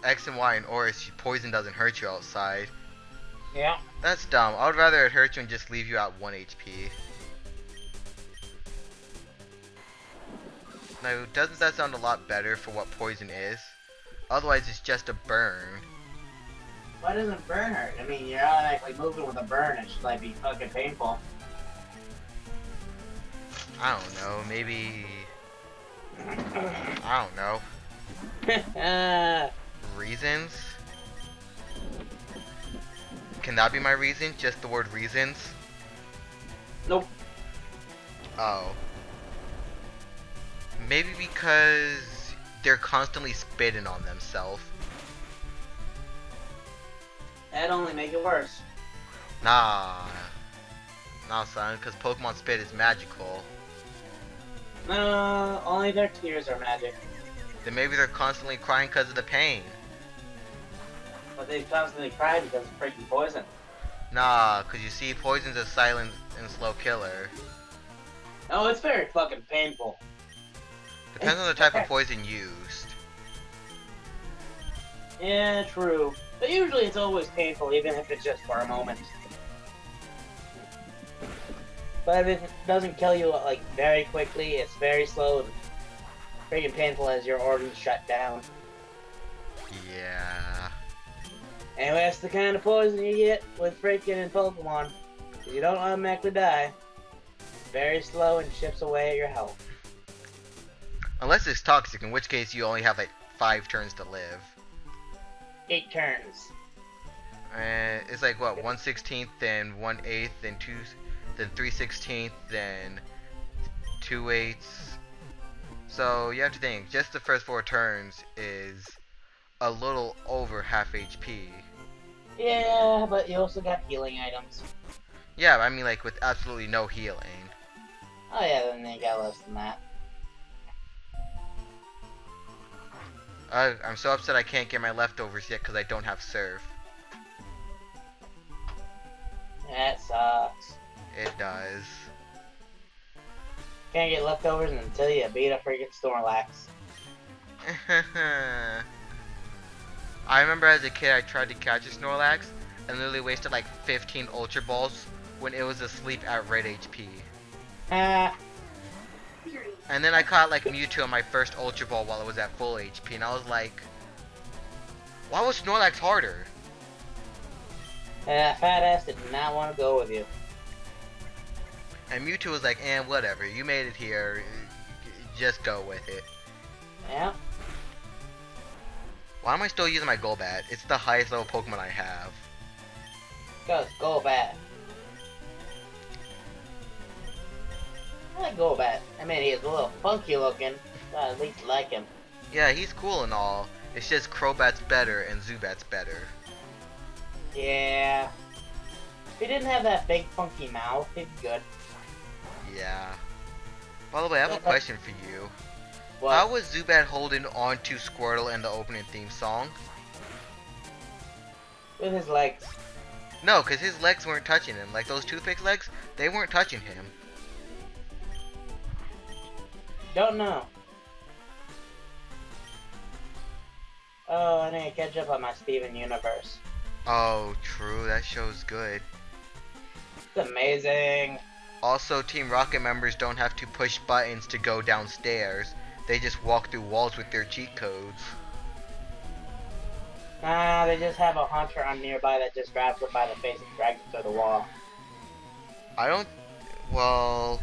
X and Y and Oris, poison doesn't hurt you outside. Yeah. That's dumb. I would rather it hurt you and just leave you at 1 HP. Now, doesn't that sound a lot better for what poison is? Otherwise, it's just a burn. Why doesn't burn hurt? I mean, you're automatically moving with a burn. It should like be fucking painful. I don't know. Maybe. I don't know. Reasons? Can that be my reason? Just the word reasons? Nope. Oh. Maybe because they're constantly spitting on themselves. That'd only make it worse. Nah. Nah, son, because Pokemon spit is magical. No, only their tears are magic. Then maybe they're constantly crying because of the pain. But they constantly cry because of freaking poison. Nah, because you see, poison's a silent and slow killer. Oh, it's very fucking painful. Depends on the type of poison used. Yeah, true. But usually it's always painful, even if it's just for a moment. But if it doesn't kill you, like, very quickly, it's very slow and freaking painful as your organs shut down. Yeah. Anyway, that's the kind of poison you get with freaking Pokemon. You don't automatically die. It's very slow and chips away at your health. Unless it's toxic, in which case you only have like 5 turns to live. 8 turns. It's like what, 1/16, then 1/8, then 3/16, then 2/8. So you have to think, just the first 4 turns is a little over half HP. Yeah, but you also got healing items. Yeah, but I mean like with absolutely no healing. Oh yeah, then you got less than that. I'm so upset I can't get my leftovers yet because I don't have Surf. That sucks. It does. Can't get leftovers until you beat a freaking Snorlax. I remember as a kid I tried to catch a Snorlax and literally wasted like 15 Ultra Balls when it was asleep at red HP. Ah. And then I caught like Mewtwo on my first Ultra Ball while it was at full HP and I was like, why was Snorlax harder? Fat ass did not want to go with you. And Mewtwo was like, whatever, you made it here, just go with it. Yeah. Why am I still using my Golbat? It's the highest level Pokemon I have. Because Golbat. I like Golbat. I mean, he's a little funky looking, but I at least like him. Yeah, he's cool and all. It's just Crobat's better and Zubat's better. Yeah. If he didn't have that big funky mouth, he'd be good. Yeah. By the way, I have a question for you. What? How was Zubat holding on to Squirtle in the opening theme song? With his legs. No, because his legs weren't touching him. Like those toothpick legs, they weren't touching him. Don't know. Oh, I need to catch up on my Steven Universe. Oh, true. That show's good. It's amazing. Also, Team Rocket members don't have to push buttons to go downstairs. They just walk through walls with their cheat codes. Nah, they just have a hunter on nearby that just grabs him by the face and drags him through the wall. I don't... Well,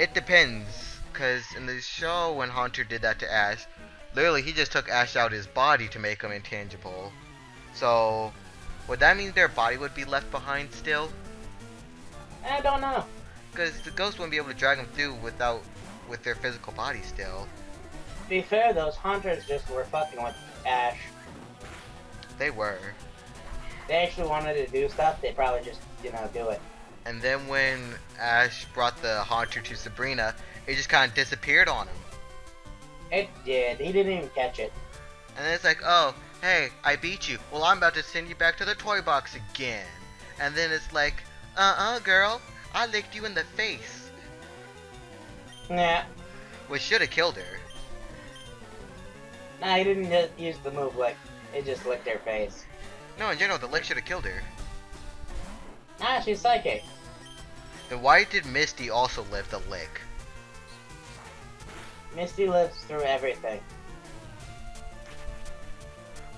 it depends. Because in the show, when Haunter did that to Ash, literally he just took Ash out of his body to make him intangible. So, would that mean their body would be left behind still? I don't know. Because the ghost wouldn't be able to drag him through with their physical body still. To be fair, those hunters just were fucking with Ash. They were. They actually wanted to do stuff, they probably just, do it. And then when Ash brought the Haunter to Sabrina, it just kind of disappeared on him. It did. He didn't even catch it. And then it's like, oh, hey, I beat you. Well, I'm about to send you back to the toy box again. And then it's like, girl, I licked you in the face. Nah. Which should have killed her. Nah, he didn't use the move like It just licked her face. No, in general, the lick should have killed her. Ah, she's psychic. Then why did Misty also live the lick? Misty lives through everything.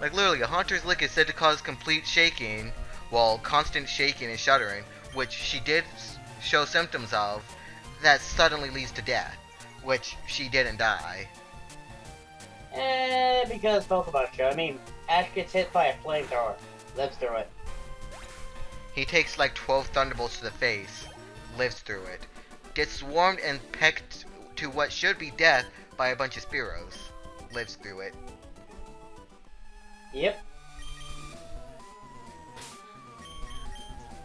Like literally, a Haunter's lick is said to cause complete shaking, well, constant shaking and shuddering, which she did show symptoms of, that suddenly leads to death, which she didn't die. Because Pokemon show. I mean, Ash gets hit by a flamethrower, lives through it. He takes like 12 thunderbolts to the face, lives through it, gets swarmed and pecked to what should be death by a bunch of Spearows, lives through it. Yep.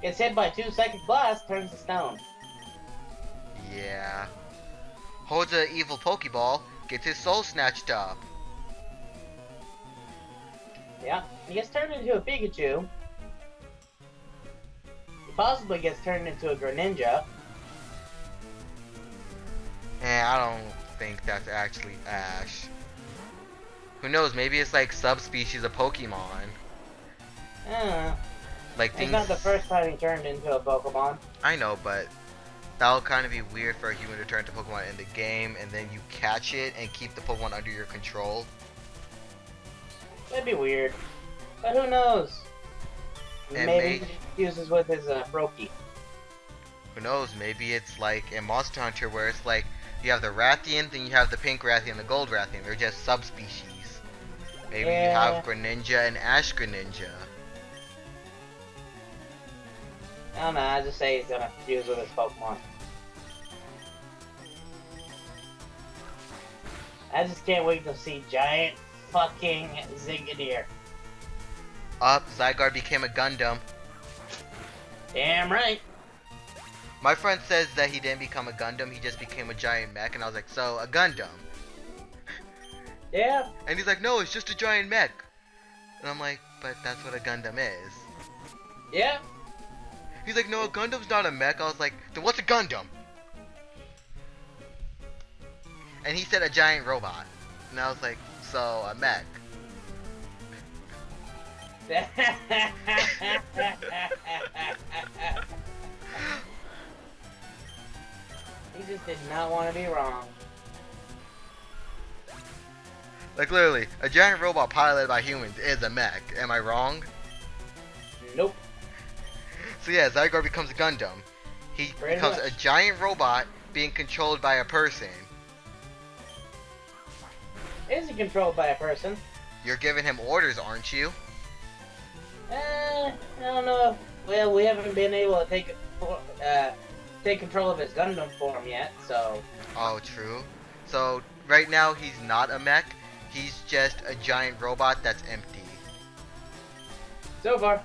Gets hit by 2 psychic blasts, turns to stone. Yeah. Holds an evil Pokeball, gets his soul snatched up. Yeah. He gets turned into a Pikachu. He possibly gets turned into a Greninja. And I don't think that's actually Ash. Who knows, maybe it's like subspecies of Pokemon. Like It's things... not the first time he turned into a Pokemon. I know, but that'll kind of be weird for a human to turn into Pokemon in the game and then you catch it and keep the Pokemon under your control. That'd be weird. But who knows? And Maybe he uses with his Brokey. Who knows, maybe it's like in Monster Hunter where it's like you have the Rathian, then you have the pink Rathian, the gold Rathian. They're just subspecies. Maybe you have Greninja and Ash Greninja. I don't know, I just say he's gonna fuse with his Pokemon. I just can't wait to see giant fucking Zingadeer. Zygarde became a Gundam. Damn right. My friend says that he didn't become a Gundam, he just became a giant mech, and I was like, so, a Gundam? Yeah. And he's like, no, it's just a giant mech. And I'm like, but that's what a Gundam is. Yeah. He's like, no, a Gundam's not a mech. I was like, then what's a Gundam? And he said a giant robot. And I was like, so, a mech. He just did not want to be wrong. Like, literally, a giant robot piloted by humans is a mech. Am I wrong? Nope. So yeah, Zygarde becomes a Gundam. He becomes a giant robot being controlled by a person. Is he controlled by a person? You're giving him orders, aren't you? I don't know. Well, we haven't been able to take control of his Gundam form yet, so... Oh, true. So, right now, he's not a mech. He's just a giant robot that's empty. So far.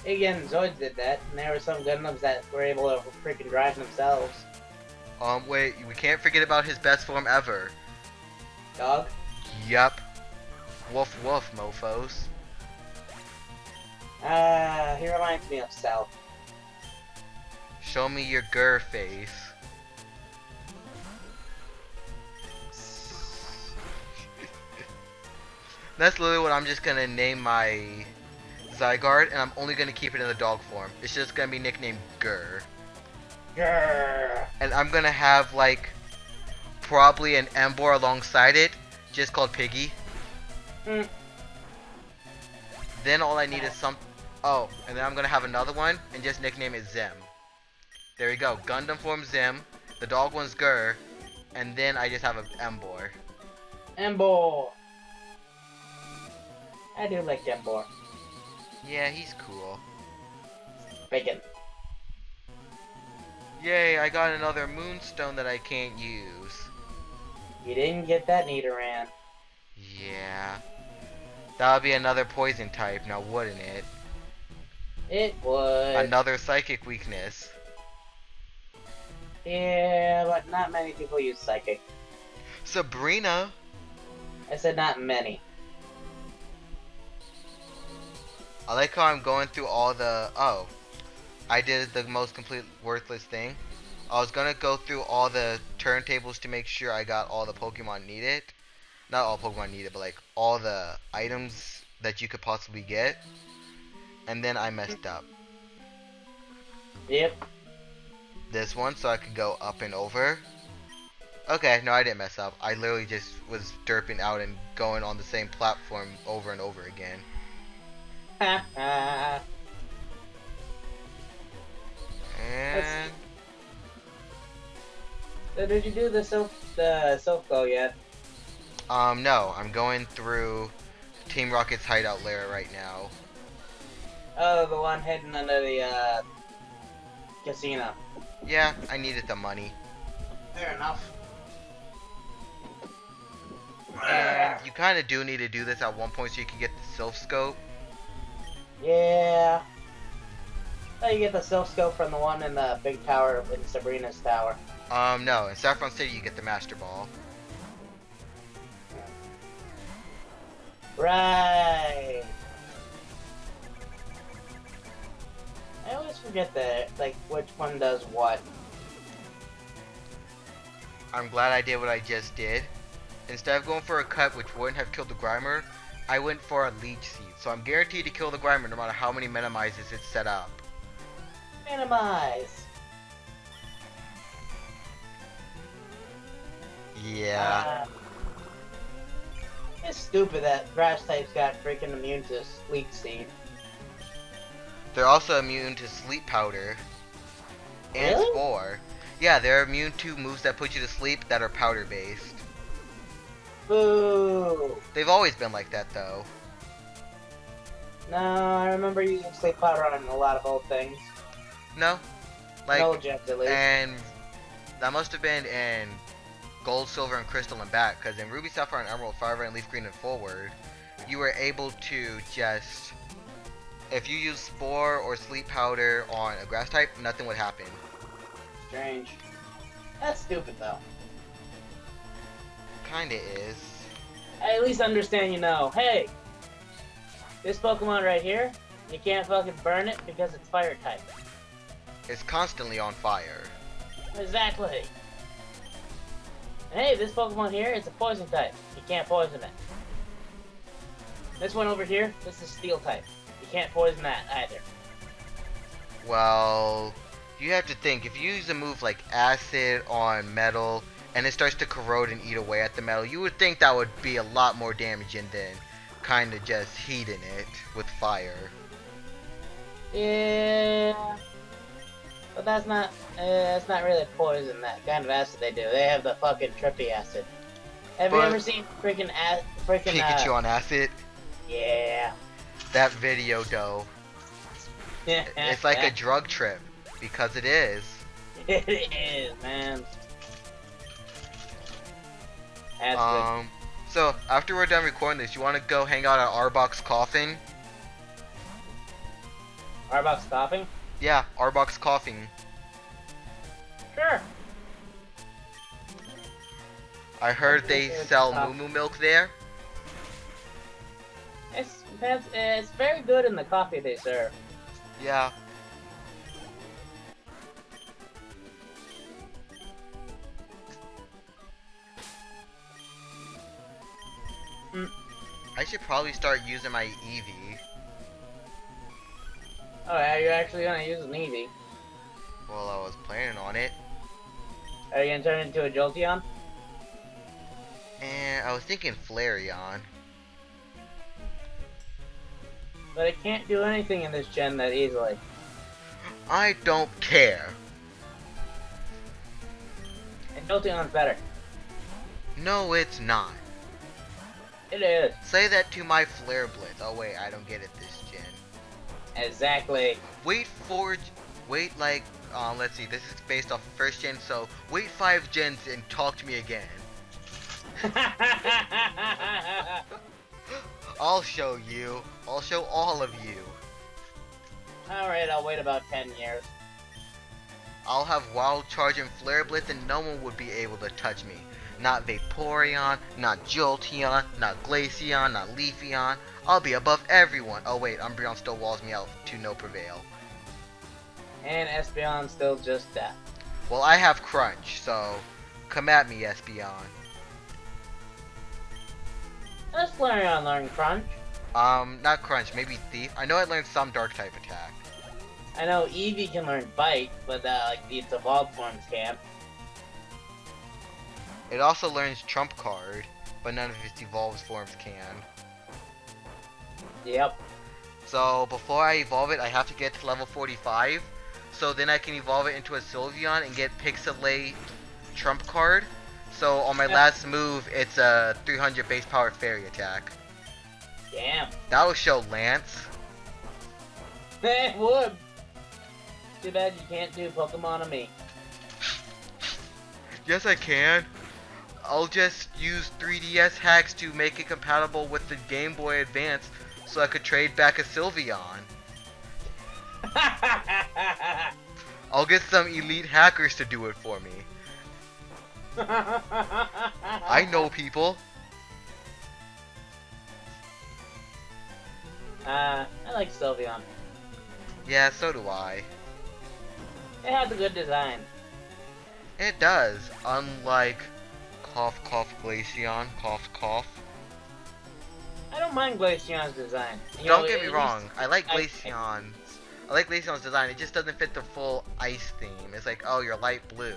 Again, Zoids did that, and there were some Gundams that were able to freaking drive themselves. Wait, we can't forget about his best form ever. Dog? Yup. Woof woof, mofos. He reminds me of South. Show me your grr face. That's literally what I'm just gonna name my Zygarde, and I'm only gonna keep it in the dog form. It's just gonna be nicknamed Grr. Grrr. And I'm gonna have like probably an Embor alongside it, just called Piggy. Mm. Then all I need is some. Oh, and then I'm gonna have another one and just nickname it Zim. There we go. Gundam form Zim. The dog one's Grr, and then I just have an Embor. Embor. I do like Embor. Yeah, he's cool. Bacon. Yay, I got another Moonstone that I can't use. You didn't get that Nidoran. Yeah. That would be another poison type, now wouldn't it? It would. Another psychic weakness. Yeah, but not many people use Psychic. Sabrina! I said not many. I like how I'm going through all the... Oh. I did the most complete worthless thing. I was gonna go through all the turntables to make sure I got all the Pokemon needed. Not all Pokemon needed, but like all the items that you could possibly get, and then I messed up Yep. this one so I could go up and over. Okay, no, I didn't mess up. I literally just was derping out and going on the same platform over and over again. Let's And see. So did you do the self go yet? no, I'm going through Team Rocket's hideout lair right now. Oh, the one hidden under the casino. Yeah, I needed the money. Fair enough. And you kind of do need to do this at one point so you can get the Sylph Scope. Yeah. Oh, you get the self scope from the one in the big tower in Sabrina's tower. No, in Saffron City you get the Master Ball. Right. I always forget that, like, which one does what. I'm glad I did what I just did. Instead of going for a cut which wouldn't have killed the Grimer, I went for a Leech Seed. So I'm guaranteed to kill the Grimer no matter how many minimizes it's set up. Minimize. Yeah. It's stupid that grass types got freaking immune to Leech Seed. They're also immune to Sleep Powder and Really? Spore. Yeah, they're immune to moves that put you to sleep that are powder based. Boo! They've always been like that though. No, I remember using sleep powder on a lot of old things. No? Like, No gems at least. and that must have been in Gold, Silver, and Crystal and back, because in Ruby, Sapphire, and Emerald, Fire, and Leaf Green and forward, you were able to just, if you use Spore or Sleep Powder on a grass type, nothing would happen. Strange. That's stupid though. Kinda is. I at least understand, you know, hey, this Pokemon right here, you can't fucking burn it because it's fire type. It's constantly on fire. Exactly. And hey, this Pokemon here, it's a poison type. You can't poison it. This one over here, this is steel type. You can't poison that either. Well, you have to think, if you use a move like Acid on metal, and it starts to corrode and eat away at the metal, you would think that would be a lot more damaging than kinda just heating it with fire. Yeah. But that's not really poison, that kind of acid they do. They have the fucking trippy acid. Have you But- ever seen freaking Pikachu on Acid? Yeah. That video, though. It's like a drug trip. Because it is. It is, man. That's So, after we're done recording this, you want to go hang out at Arbok's Coffin? good. Arbok stopping? Yeah, Arbok's Coffin. Sure. I heard they sell Moo Moo milk there. It's very good in the coffee they serve. Yeah. I should probably start using my Eevee. Oh yeah, you're actually gonna use an Eevee. Well, I was planning on it. Are you gonna turn it into a Jolteon? And I was thinking Flareon. But it can't do anything in this gen that easily. I don't care. And Jolteon's better. No, it's not. It is. Say that to my Flare Blitz. Oh wait, I don't get it this gen. Exactly. Wait like, let's see, this is based off of first gen, so wait 5 gens and talk to me again. I'll show you. I'll show all of you. Alright, I'll wait about 10 years. I'll have Wild Charge and Flare Blitz and no one would be able to touch me. Not Vaporeon, not Jolteon, not Glaceon, not Leafeon. I'll be above everyone. Oh wait, Umbreon still walls me out to no prevail. And Espeon still just death. Well, I have Crunch, so come at me, Espeon. Let's Flareon learn Crunch. Not Crunch, maybe Thief. I know I learned some Dark type attack. I know Eevee can learn Bite, but like its evolved forms can't. It also learns Trump Card, but none of its evolved forms can. Yep. So before I evolve it, I have to get to level 45. So then I can evolve it into a Sylveon and get Pixelate Trump Card. So on my last move, it's a 300 base power fairy attack. Damn. That will show Lance. It would. Too bad you can't do Pokemon on me. Yes, I can. I'll just use 3DS hacks to make it compatible with the Game Boy Advance so I could trade back a Sylveon. I'll get some elite hackers to do it for me. I know people. I like Sylveon. Yeah, so do I. It has a good design. It does, unlike Cough Cough Glaceon, Cough Cough. I don't mind Glaceon's design. Don't get me wrong, I like Glaceon. I like Glaceon's design, it just doesn't fit the full ice theme. It's like, oh, you're light blue.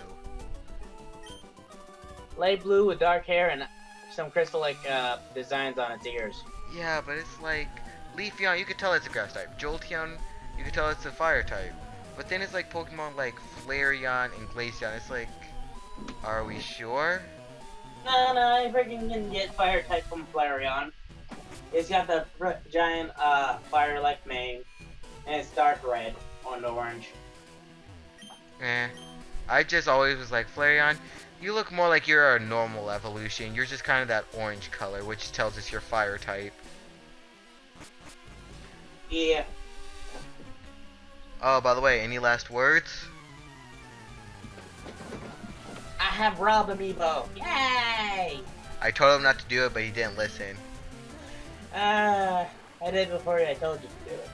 Light blue with dark hair and some crystal-like designs on its ears. Yeah, but it's like, Leafeon, you can tell it's a grass type. Jolteon, you can tell it's a fire type. But then it's like Pokemon like Flareon and Glaceon. It's like, are we sure? No, I freaking can get fire type from Flareon. It's got the giant fire-like mane, and it's dark red on orange. I just always was like, Flareon, you look more like you're a normal evolution. You're just kind of that orange color, which tells us you're fire type. Yeah. Oh, by the way, any last words? I have Rob Amiibo. Yay! I told him not to do it, but he didn't listen. I did before I told you to do it.